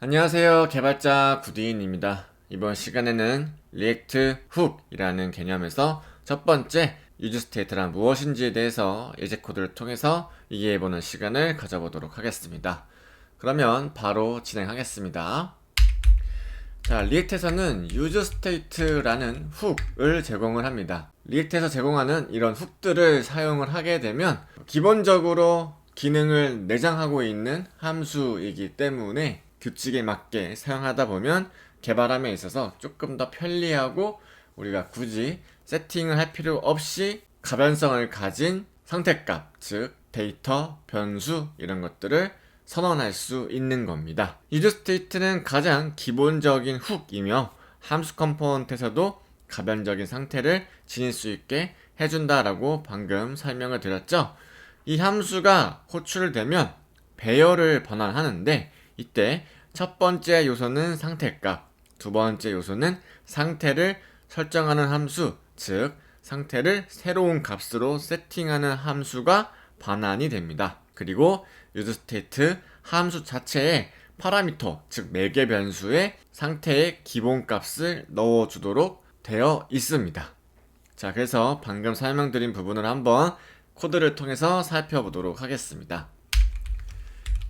안녕하세요. 개발자 구디인입니다. 이번 시간에는 리액트 훅이라는 개념에서 첫 번째 유즈 스테이트란 무엇인지에 대해서 예제 코드를 통해서 이해해보는 시간을 가져보도록 하겠습니다. 그러면 바로 진행하겠습니다. 자, 리액트에서는 유즈 스테이트라는 훅을 제공을 합니다. 리액트에서 제공하는 이런 훅들을 사용을 하게 되면 기본적으로 기능을 내장하고 있는 함수이기 때문에 규칙에 맞게 사용하다 보면 개발함에 있어서 조금 더 편리하고 우리가 굳이 세팅을 할 필요 없이 가변성을 가진 상태값, 즉 데이터, 변수 이런 것들을 선언할 수 있는 겁니다. 유즈 스테이트는 가장 기본적인 훅이며 함수 컴포넌트에서도 가변적인 상태를 지닐 수 있게 해준다라고 방금 설명을 드렸죠. 이 함수가 호출되면 배열을 변환하는데 이때 첫 번째 요소는 상태값, 두 번째 요소는 상태를 설정하는 함수, 즉 상태를 새로운 값으로 세팅하는 함수가 반환이 됩니다. 그리고 유즈스테이트 함수 자체에 파라미터, 즉 매개 변수에 상태의 기본값을 넣어주도록 되어 있습니다. 자, 그래서 방금 설명드린 부분을 한번 코드를 통해서 살펴보도록 하겠습니다.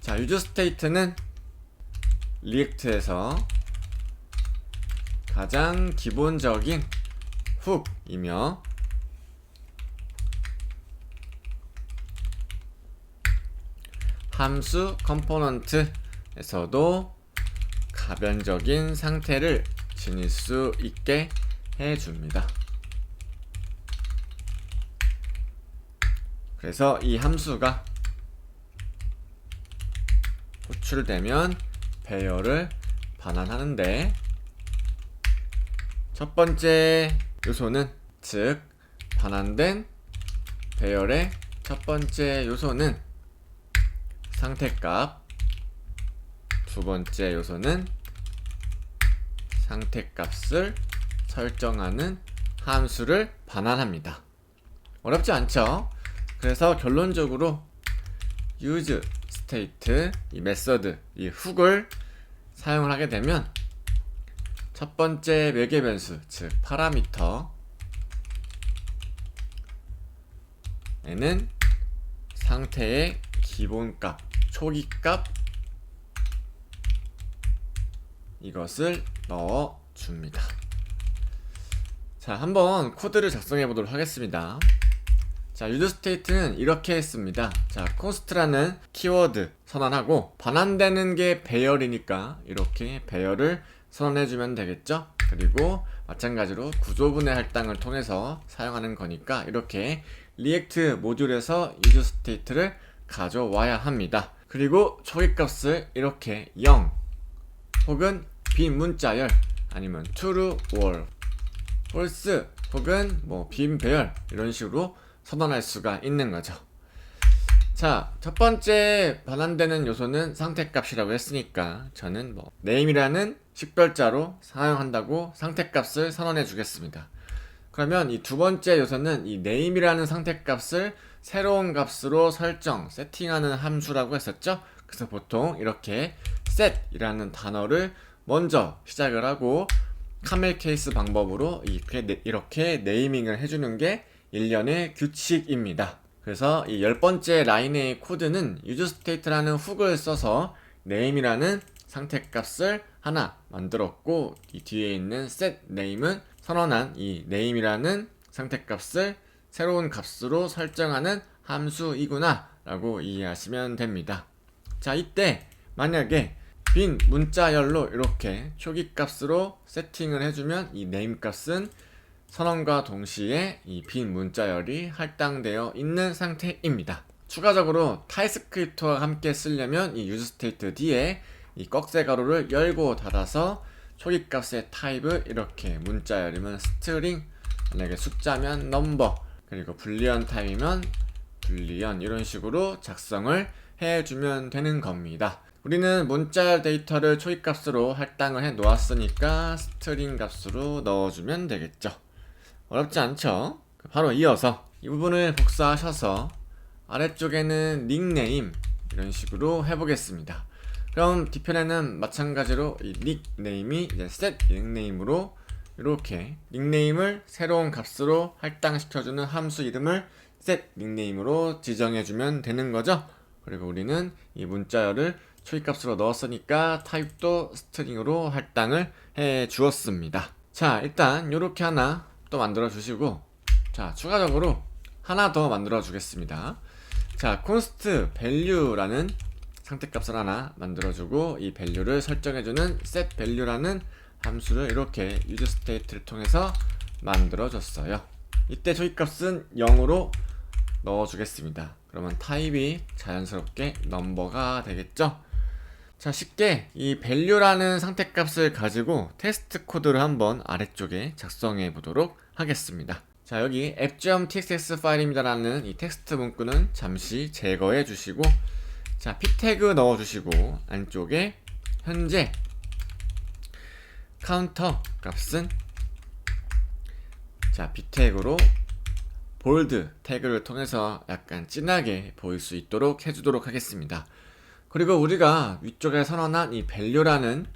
자, 유즈스테이트는 리액트에서 가장 기본적인 훅이며 함수 컴포넌트에서도 가변적인 상태를 지닐 수 있게 해줍니다. 그래서 이 함수가 호출되면 배열을 반환하는데 첫 번째 요소는, 즉 반환된 배열의 첫 번째 요소는 상태값, 두 번째 요소는 상태값을 설정하는 함수를 반환합니다. 어렵지 않죠? 그래서 결론적으로 use state, 이 메서드, 이 훅을 사용을 하게 되면 첫 번째 매개 변수, 즉 파라미터 에는 상태의 기본값, 초기값 이것을 넣어줍니다. 자, 한번 코드를 작성해 보도록 하겠습니다. 자, 유즈 스테이트는 이렇게 했습니다. 자, const라는 키워드 선언하고 반환되는 게 배열이니까 이렇게 배열을 선언해주면 되겠죠. 그리고 마찬가지로 구조분해 할당을 통해서 사용하는 거니까 이렇게 리액트 모듈에서 유즈 스테이트를 가져와야 합니다. 그리고 초기값을 이렇게 0 혹은 빈 문자열 아니면 true or false 혹은 빈 배열 이런 식으로 선언할 수가 있는 거죠. 자, 첫 번째 반환되는 요소는 상태값이라고 했으니까 저는 name이라는 식별자로 사용한다고 상태값을 선언해 주겠습니다. 그러면 이 두 번째 요소는 이 name이라는 상태값을 새로운 값으로 세팅하는 함수라고 했었죠. 그래서 보통 이렇게 set이라는 단어를 먼저 시작을 하고 카멜 케이스 방법으로 이렇게 네이밍을 해주는 게 일련의 규칙입니다. 그래서 이 10번째 라인의 코드는 useState라는 훅을 써서 name이라는 상태값을 하나 만들었고 이 뒤에 있는 setName은 선언한 이 name이라는 상태값을 새로운 값으로 설정하는 함수이구나 라고 이해하시면 됩니다. 자, 이때 만약에 빈 문자열로 이렇게 초기값으로 세팅을 해주면 이 name 값은 선언과 동시에 이 빈 문자열이 할당되어 있는 상태입니다. 추가적으로 타입스크립트와 함께 쓰려면 이 useState 뒤에 이 꺽쇠 가로를 열고 닫아서 초기값의 타입을 이렇게 문자열이면 스트링, 만약에 숫자면 넘버, 그리고 불리언 타입이면 불리언 이런 식으로 작성을 해주면 되는 겁니다. 우리는 문자열 데이터를 초기값으로 할당을 해 놓았으니까 스트링 값으로 넣어주면 되겠죠. 어렵지 않죠? 바로 이어서 이 부분을 복사하셔서 아래쪽에는 닉네임 이런 식으로 해보겠습니다. 그럼 뒤편에는 마찬가지로 이 닉네임이 이제 set 닉네임으로 이렇게 닉네임을 새로운 값으로 할당시켜주는 함수 이름을 set 닉네임으로 지정해주면 되는 거죠. 그리고 우리는 이 문자열을 초기값으로 넣었으니까 타입도 스트링으로 할당을 해 주었습니다. 자, 일단 이렇게 하나 또 만들어 주시고, 자, 추가적으로 하나 더 만들어 주겠습니다. 자, const value라는 상태값을 하나 만들어 주고, 이 value를 설정해 주는 set value라는 함수를 이렇게 use state를 통해서 만들어 줬어요. 이때 초기값은 0으로 넣어 주겠습니다. 그러면 타입이 자연스럽게 넘버가 되겠죠. 자, 쉽게 이 value라는 상태값을 가지고 테스트 코드를 한번 아래쪽에 작성해 보도록 하겠습니다. 자, 여기 app.txt 파일입니다라는 이 텍스트 문구는 잠시 제거해 주시고, 자, p 태그 넣어 주시고, 안쪽에 현재 카운터 값은 자, b 태그로 볼드 태그를 통해서 약간 진하게 보일 수 있도록 해주도록 하겠습니다. 그리고 우리가 위쪽에 선언한 이 value라는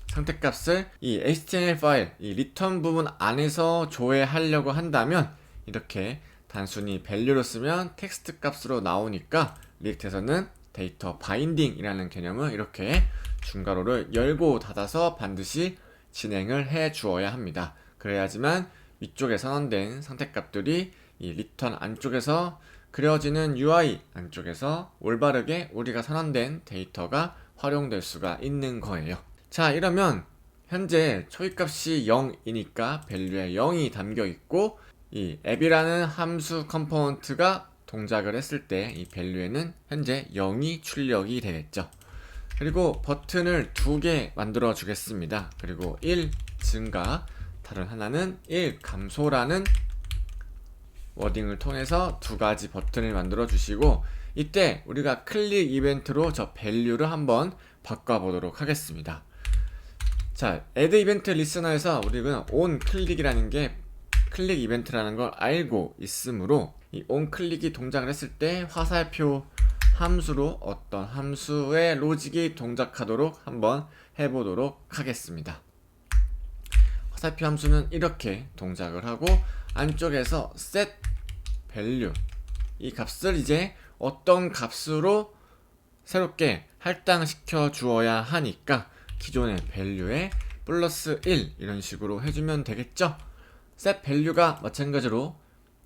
상태값을 이 HTML 파일, 이 return 부분 안에서 조회하려고 한다면 이렇게 단순히 value로 쓰면 텍스트 값으로 나오니까 리액트에서는 데이터 바인딩이라는 개념을 이렇게 중괄호를 열고 닫아서 반드시 진행을 해 주어야 합니다. 그래야지만 위쪽에 선언된 상태값들이 이 return 안쪽에서 그려지는 UI 안쪽에서 올바르게 우리가 선언된 데이터가 활용될 수가 있는 거예요. 자, 이러면 현재 초기값이 0이니까 value에 0이 담겨 있고, 이 app이라는 함수 컴포넌트가 동작을 했을 때 이 value에는 현재 0이 출력이 되겠죠. 그리고 버튼을 2개 만들어 주겠습니다. 그리고 1 증가, 다른 하나는 1 감소라는 워딩을 통해서 두 가지 버튼을 만들어 주시고, 이때 우리가 클릭 이벤트로 저 value를 한번 바꿔보도록 하겠습니다. 자, add 이벤트 리스너에서 우리는 on 클릭이라는 게 클릭 이벤트라는 걸 알고 있으므로 이 on 클릭이 동작을 했을 때 화살표 함수로 어떤 함수의 로직이 동작하도록 한번 해보도록 하겠습니다. 화살표 함수는 이렇게 동작을 하고, 안쪽에서 set value 이 값을 이제 어떤 값으로 새롭게 할당시켜 주어야 하니까 기존의 value에 플러스 1 이런 식으로 해주면 되겠죠. set value가 마찬가지로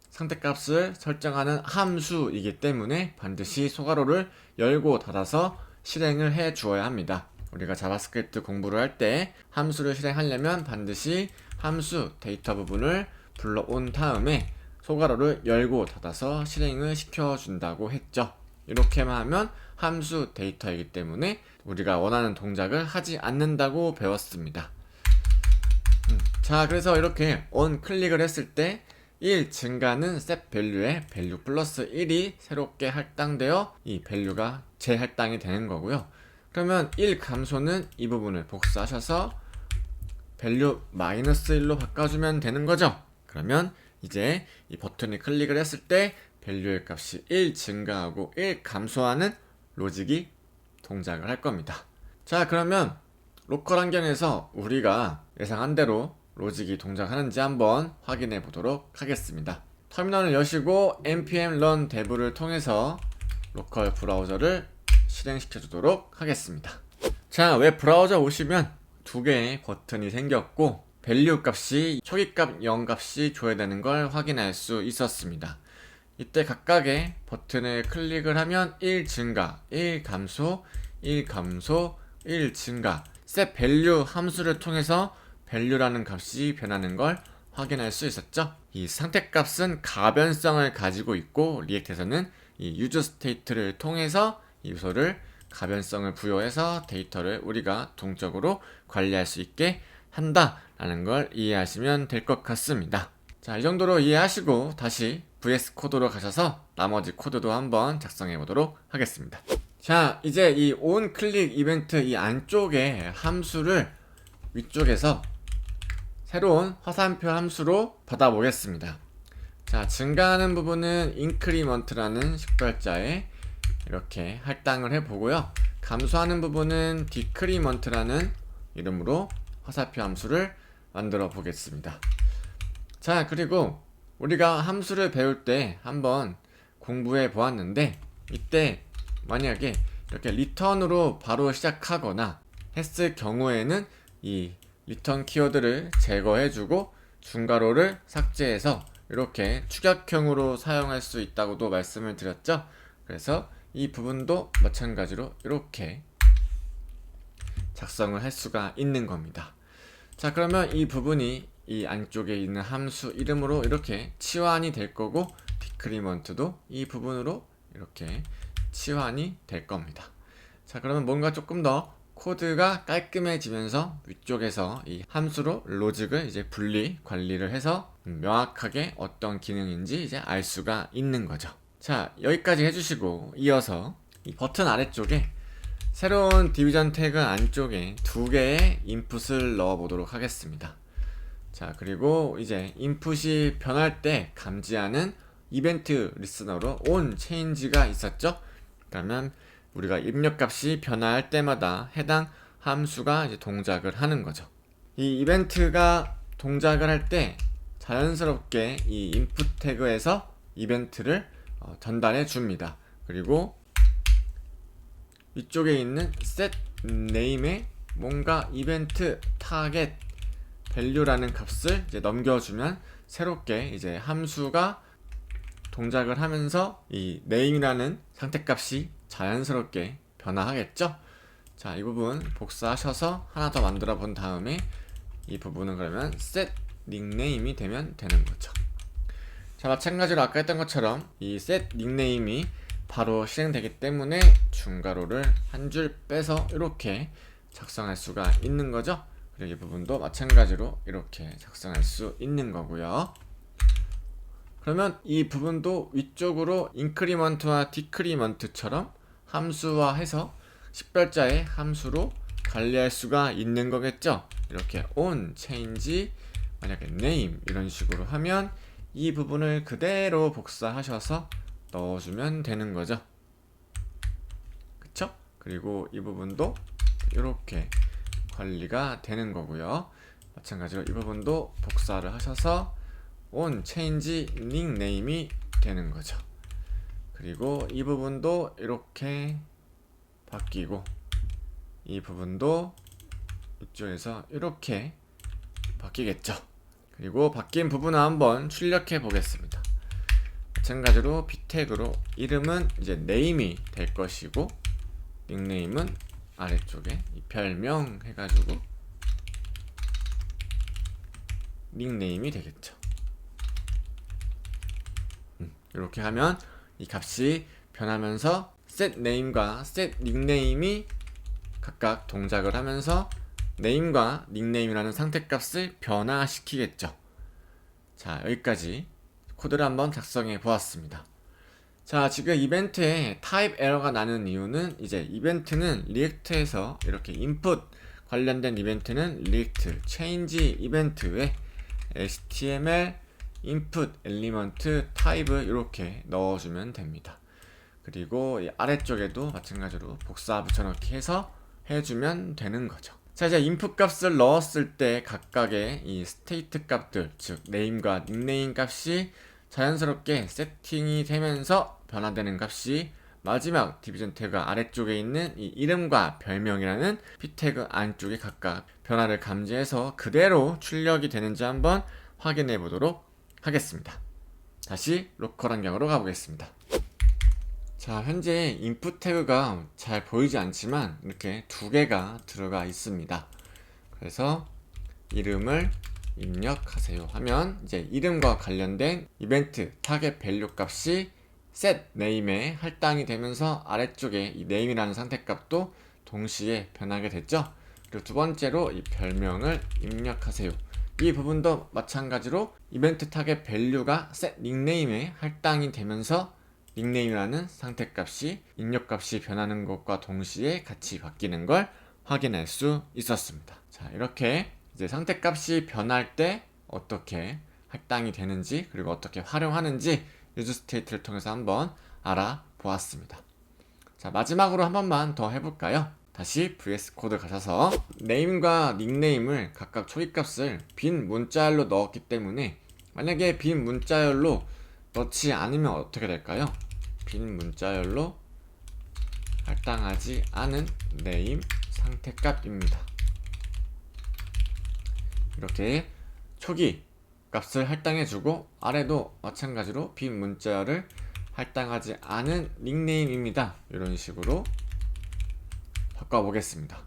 상태값을 설정하는 함수이기 때문에 반드시 소괄호를 열고 닫아서 실행을 해 주어야 합니다. 우리가 자바스크립트 공부를 할 때 함수를 실행하려면 반드시 함수 데이터 부분을 불러온 다음에 소괄호를 열고 닫아서 실행을 시켜준다고 했죠. 이렇게만 하면 함수 데이터이기 때문에 우리가 원하는 동작을 하지 않는다고 배웠습니다. 자, 그래서 이렇게 on 클릭을 했을 때 1 증가는 set value에 value 플러스 1이 새롭게 할당되어 이 value가 재할당이 되는 거고요. 그러면 1 감소는 이 부분을 복사하셔서 value 마이너스 1로 바꿔주면 되는 거죠. 그러면 이제 이 버튼을 클릭을 했을 때 value의 값이 1 증가하고 1 감소하는 로직이 동작을 할 겁니다. 자, 그러면 로컬 환경에서 우리가 예상한 대로 로직이 동작하는지 한번 확인해 보도록 하겠습니다. 터미널을 여시고 npm run dev를 통해서 로컬 브라우저를 실행시켜 주도록 하겠습니다. 자, 웹 브라우저 오시면 두 개의 버튼이 생겼고, value 값이 초기값 0 값이 조회되는 걸 확인할 수 있었습니다. 이때 각각의 버튼을 클릭을 하면 1 증가, 1 감소, 1 감소, 1 증가, set value 함수를 통해서 value라는 값이 변하는 걸 확인할 수 있었죠. 이 상태값은 가변성을 가지고 있고, 리액트에서는 이 use state를 통해서 이 요소를 가변성을 부여해서 데이터를 우리가 동적으로 관리할 수 있게 한다라는 걸 이해하시면 될 것 같습니다. 자, 이 정도로 이해하시고 다시 VS 코드로 가셔서 나머지 코드도 한번 작성해 보도록 하겠습니다. 자, 이제 이 on 클릭 이벤트 이 안쪽에 함수를 위쪽에서 새로운 화살표 함수로 받아보겠습니다. 자, 증가하는 부분은 increment라는 식별자에 이렇게 할당을 해보고요. 감소하는 부분은 decrement라는 이름으로 화살표 함수를 만들어 보겠습니다. 자, 그리고 우리가 함수를 배울 때 한번 공부해 보았는데, 이때 만약에 이렇게 return으로 바로 시작하거나 했을 경우에는 이 return 키워드를 제거해주고 중괄호를 삭제해서 이렇게 축약형으로 사용할 수 있다고도 말씀을 드렸죠. 그래서 이 부분도 마찬가지로 이렇게 작성을 할 수가 있는 겁니다. 자, 그러면 이 부분이 이 안쪽에 있는 함수 이름으로 이렇게 치환이 될 거고, 디크리먼트도 이 부분으로 이렇게 치환이 될 겁니다. 자, 그러면 뭔가 조금 더 코드가 깔끔해지면서 위쪽에서 이 함수로 로직을 이제 분리 관리를 해서 명확하게 어떤 기능인지 이제 알 수가 있는 거죠. 자, 여기까지 해주시고 이어서 이 버튼 아래쪽에 새로운 디비전 태그 안쪽에 두 개의 인풋을 넣어 보도록 하겠습니다. 자, 그리고 이제 인풋이 변할 때 감지하는 이벤트 리스너로 on change가 있었죠. 그러면 우리가 입력값이 변화할 때마다 해당 함수가 이제 동작을 하는 거죠. 이 이벤트가 동작을 할 때 자연스럽게 이 인풋 태그에서 이벤트를 전달해 줍니다. 그리고 이쪽에 있는 set name에 뭔가 이벤트 타겟 value라는 값을 이제 넘겨주면 새롭게 이제 함수가 동작을 하면서 이 name이라는 상태값이 자연스럽게 변화하겠죠. 자, 이 부분 복사하셔서 하나 더 만들어 본 다음에 이 부분은 그러면 set nickname이 되면 되는 거죠. 자, 마찬가지로 아까 했던 것처럼 이 set nickname이 바로 실행되기 때문에 중괄호를 한 줄 빼서 이렇게 작성할 수가 있는 거죠. 그리고 이 부분도 마찬가지로 이렇게 작성할 수 있는 거고요. 그러면 이 부분도 위쪽으로 인크리먼트와 디크리먼트처럼 함수화해서 식별자의 함수로 관리할 수가 있는 거겠죠. 이렇게 on, change, 만약에 name 이런 식으로 하면 이 부분을 그대로 복사하셔서 넣어주면 되는 거죠. 그쵸? 그리고 이 부분도 이렇게 관리가 되는 거고요. 마찬가지로 이 부분도 복사를 하셔서 on, change, nickname이 되는 거죠. 그리고 이 부분도 이렇게 바뀌고 이 부분도 이쪽에서 이렇게 바뀌겠죠. 그리고 바뀐 부분을 한번 출력해 보겠습니다. 마찬가지로 b 태그로 이름은 이제 name이 될 것이고 닉네임은 아래쪽에 이 별명 해가지고 닉네임이 되겠죠. 이렇게 하면 이 값이 변하면서 set name과 set nickname이 각각 동작을 하면서 name과 nickname이라는 상태값을 변화시키겠죠. 자, 여기까지 코드를 한번 작성해 보았습니다. 자, 지금 이벤트에 타입 에러가 나는 이유는 이제 이벤트는 리액트에서 이렇게 인풋 관련된 이벤트는 리액트 change 이벤트에 html input element 타입을 이렇게 넣어주면 됩니다. 그리고 이 아래쪽에도 마찬가지로 복사 붙여넣기 해서 해주면 되는 거죠. 자, 이제 인풋 값을 넣었을 때 각각의 이 스테이트 값들, 즉 name과 nickname 값이 자연스럽게 세팅이 되면서 변화되는 값이 마지막 디비전 태그 아래쪽에 있는 이 이름과 별명이라는 p 태그 안쪽에 각각 변화를 감지해서 그대로 출력이 되는지 한번 확인해 보도록 하겠습니다. 다시 로컬 환경으로 가보겠습니다. 자, 현재 인풋 태그가 잘 보이지 않지만 이렇게 두 개가 들어가 있습니다. 그래서 이름을 입력하세요 하면 이제 이름과 관련된 이벤트 타겟 밸류 값이 set name에 할당이 되면서 아래쪽에 이 name이라는 상태값도 동시에 변하게 됐죠. 그리고 두 번째로 이 별명을 입력하세요. 이 부분도 마찬가지로 이벤트 타겟 밸류가 set nickname에 할당이 되면서 닉네임이라는 상태값이 입력값이 변하는 것과 동시에 같이 바뀌는 걸 확인할 수 있었습니다. 자, 이렇게 이제 상태값이 변할 때 어떻게 할당이 되는지 그리고 어떻게 활용하는지 유즈 스테이트를 통해서 한번 알아보았습니다. 자, 마지막으로 한 번만 더 해볼까요? 다시 VS 코드 가셔서 네임과 닉네임을 각각 초기값을 빈 문자열로 넣었기 때문에 만약에 빈 문자열로 넣지 않으면 어떻게 될까요? 빈 문자열로 할당하지 않은 네임 상태값입니다. 이렇게 초기 값을 할당해주고 아래도 마찬가지로 빈 문자열을 할당하지 않은 닉네임입니다. 이런 식으로 바꿔보겠습니다.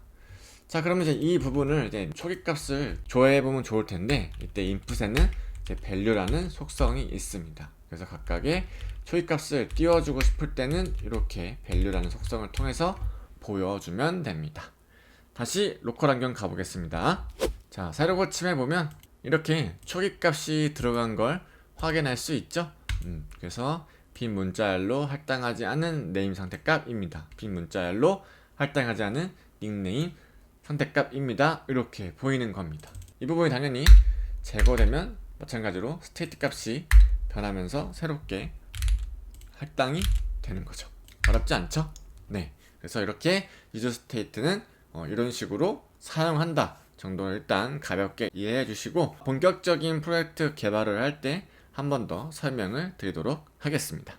자, 그러면 이제 이 부분을 이제 초기 값을 조회해보면 좋을 텐데 이때 인풋에는 이제 value라는 속성이 있습니다. 그래서 각각의 초기 값을 띄워주고 싶을 때는 이렇게 value라는 속성을 통해서 보여주면 됩니다. 다시 로컬 환경 가보겠습니다. 자, 새로 고침해보면 이렇게 초기 값이 들어간 걸 확인할 수 있죠. 그래서 빈 문자열로 할당하지 않은 네임 상태값입니다. 빈 문자열로 할당하지 않은 닉네임 상태값입니다. 이렇게 보이는 겁니다. 이 부분이 당연히 제거되면 마찬가지로 스테이트 값이 변하면서 새롭게 할당이 되는 거죠. 어렵지 않죠? 네. 그래서 이렇게 유저 스테이트는 이런 식으로 사용한다 정도를 일단 가볍게 이해해 주시고 본격적인 프로젝트 개발을 할 때 한 번 더 설명을 드리도록 하겠습니다.